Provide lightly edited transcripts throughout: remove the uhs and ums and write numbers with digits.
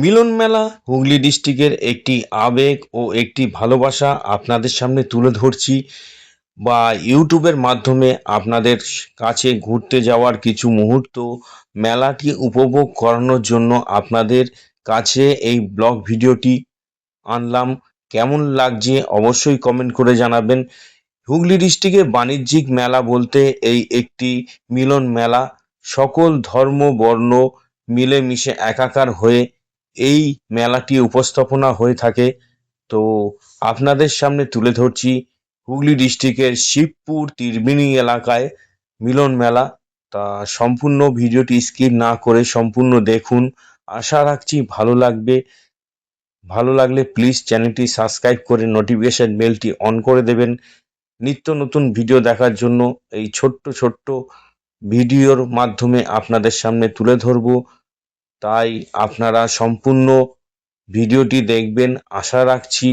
মিলন মেলা হুগলি ডিস্ট্রিক্টের একটি আবেগ ও একটি ভালোবাসা আপনাদের সামনে তুলে ধরছি, বা ইউটিউবের মাধ্যমে আপনাদের কাছে ঘুরতে যাওয়ার কিছু মুহূর্ত মেলাটি উপভোগ করানোর জন্য আপনাদের কাছে এই ব্লগ ভিডিওটি আনলাম। কেমন লাগছে অবশ্যই কমেন্ট করে জানাবেন। হুগলি ডিস্ট্রিক্টে বাণিজ্যিক মেলা বলতে এই একটি মিলন মেলা, সকল ধর্ম বর্ণ মিলেমিশে একাকার হয়ে এই মেলাটি উপস্থাপনা হয়ে থাকে। তো আপনাদের সামনে তুলে ধরছি হুগলি ডিস্ট্রিক্টের শিবপুর ত্রিবেণী এলাকায় মিলন মেলা। তা সম্পূর্ণ ভিডিওটি স্কিপ না করে সম্পূর্ণ দেখুন, আশা রাখছি ভালো লাগবে। ভালো লাগলে প্লিজ চ্যানেলটি সাবস্ক্রাইব করে নোটিফিকেশন বেলটি অন করে দেবেন নিত্য নতুন ভিডিও দেখার জন্য। এই ছোট্ট ছোট্ট ভিডিওর মাধ্যমে আপনাদের সামনে তুলে ধরব, তাই আপনারা সম্পূর্ণ ভিডিওটি দেখবেন আশা রাখছি।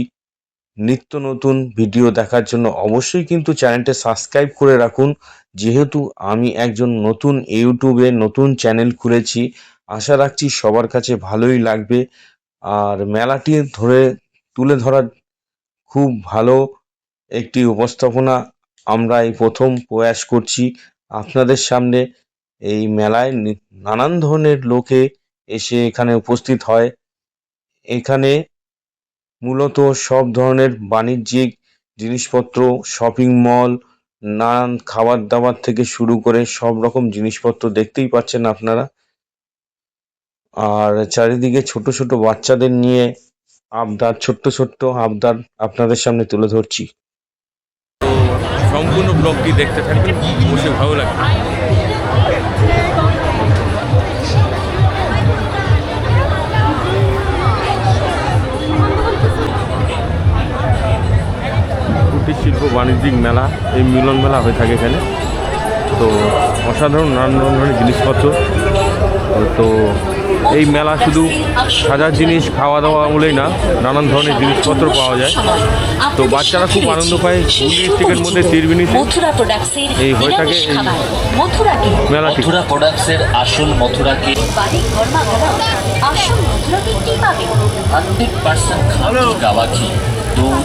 নিত্য নতুন ভিডিও দেখার জন্য অবশ্যই কিন্তু চ্যানেলটা সাবস্ক্রাইব করে রাখুন, যেহেতু আমি একজন নতুন ইউটিউবে নতুন চ্যানেল খুলেছি। আশা রাখছি সবার কাছে ভালোই লাগবে। আর মেলাটি তুলে ধরার খুব ভালো একটি উপস্থাপনা আমরা এই প্রথম প্রয়াস করছি আপনাদের সামনে। এই মেলায় নানান ধরনের লোকে এসে এখানে উপস্থিত হয়। এখানে মূলত সব ধরনের বাণিজ্যিক জিনিসপত্র, শপিং মল, নানান খাবার দাবার থেকে শুরু করে সব রকম জিনিসপত্র দেখতেই পাচ্ছেন আপনারা। আর চারিদিকে ছোট ছোট বাচ্চাদের নিয়ে ছোট্ট ছোট্ট আবদার আপনাদের সামনে তুলে ধরছি। সম্পূর্ণ ব্লগটি দেখতে থাকবেন, অবশ্যই ভালো লাগবে। কুটির শিল্প বাণিজ্যিক মেলা, এই মিলন মেলা হয়ে থাকে এখানে। তো অসাধারণ নানান ধরনের জিনিসপত্র। তো এই মেলা শুধু সাজার জিনিস, খাওয়া দাওয়া বলেই না, নানান ধরনের জিনিসপত্র পাওয়া যায়। তো বাচ্চারা খুব আনন্দ পায়। হুগলি ডিস্ট্রিক্টের মধ্যে ত্রিবেণীতে এই হয়ে থাকে মেলাটি। মথুরা প্রোডাক্টসের আসল মথুরা কেক, 100% খাঁটি গাওয়া ঘি, দুধ,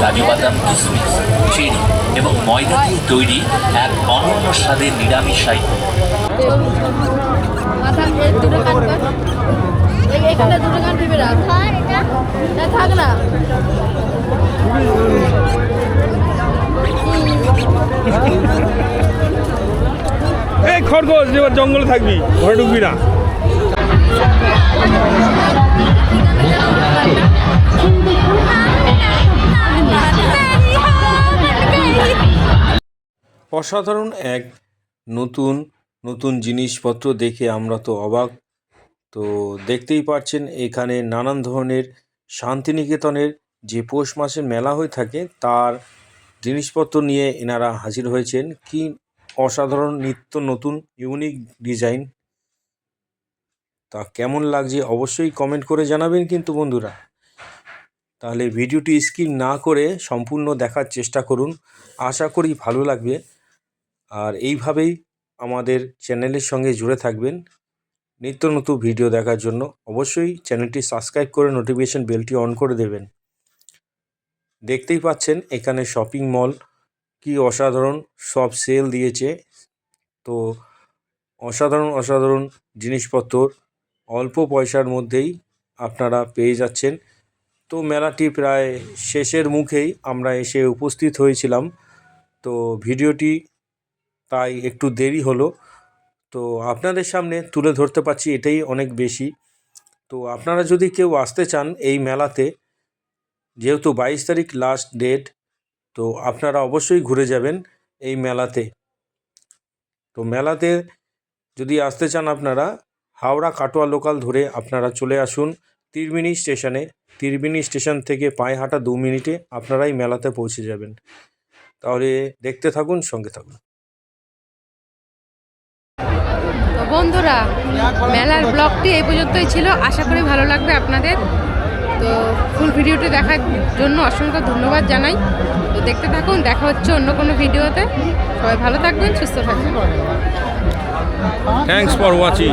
কাজু বাদাম, কিশমিশ, চেরি এবং ময়দা দিয়ে তৈরি এক অনন্য স্বাদের নিরামিষ আইটেম। এই খরগোশ, এবার জঙ্গলে থাকবি, ঘরে ঢুকবি না। অসাধারণ এক নতুন নতুন জিনিসপত্র দেখে আমরা তো অবাক। তো দেখতেই পাচ্ছেন এখানে নানান ধরনের শান্তিনিকেতনের যে পৌষ মাসের মেলা হয়ে থাকে তার জিনিসপত্র নিয়ে এনারা হাজির হয়েছেন। কি অসাধারণ নিত্য নতুন ইউনিক ডিজাইন! তা কেমন লাগছে অবশ্যই কমেন্ট করে জানাবেন কিন্তু বন্ধুরা। তাহলে ভিডিওটি স্কিপ না করে সম্পূর্ণ দেখার চেষ্টা করুন, আশা করি ভালো লাগবে। আর এইভাবেই আমাদের চ্যানেলের সঙ্গে জুড়ে থাকবেন নিত্য নতুন ভিডিও দেখার জন্য। অবশ্যই চ্যানেলটি সাবস্ক্রাইব করে নোটিফিকেশন বেলটি অন করে দেবেন। দেখতেই পাচ্ছেন এখানে শপিং মল, কি অসাধারণ সব সেল দিয়েছে। তো অসাধারণ অসাধারণ জিনিসপত্র অল্প পয়সার মধ্যেই আপনারা পেয়ে যাচ্ছেন। তো মেলাটি প্রায় শেষের মুখেই আমরা এসে উপস্থিত হয়েছিলাম। তো ভিডিওটি তাই একটু দেরি হলো। তো আপনাদের সামনে তুলে ধরতে পারছি, এটাই অনেক বেশি। তো আপনারা যদি কেউ আসতে চান এই মেলাতে, যেহেতু 22 তারিখ লাস্ট ডেট, তো আপনারা অবশ্যই ঘুরে যাবেন এই মেলাতে। তো মেলাতে যদি আসতে চান আপনারা হাওড়া কাটোয়া লোকাল ধরে আপনারা চলে আসুন ত্রিবেণী স্টেশনে। ত্রিবেণী স্টেশন থেকে পায়ে হাঁটা 2 মিনিটে আপনারা এই মেলাতে পৌঁছে যাবেন। তাহলে দেখতে থাকুন, সঙ্গে থাকুন। তো বন্ধুরা, মেলার ব্লগটি এই পর্যন্তই ছিল, আশা করি ভালো লাগবে আপনাদের। তো ফুল ভিডিওটি দেখার জন্য অসংখ্য ধন্যবাদ জানাই। তো দেখতে থাকুন, দেখা হচ্ছে অন্য কোনো ভিডিওতে। সবাই ভালো থাকবেন, সুস্থ থাকবেন। Thanks for watching.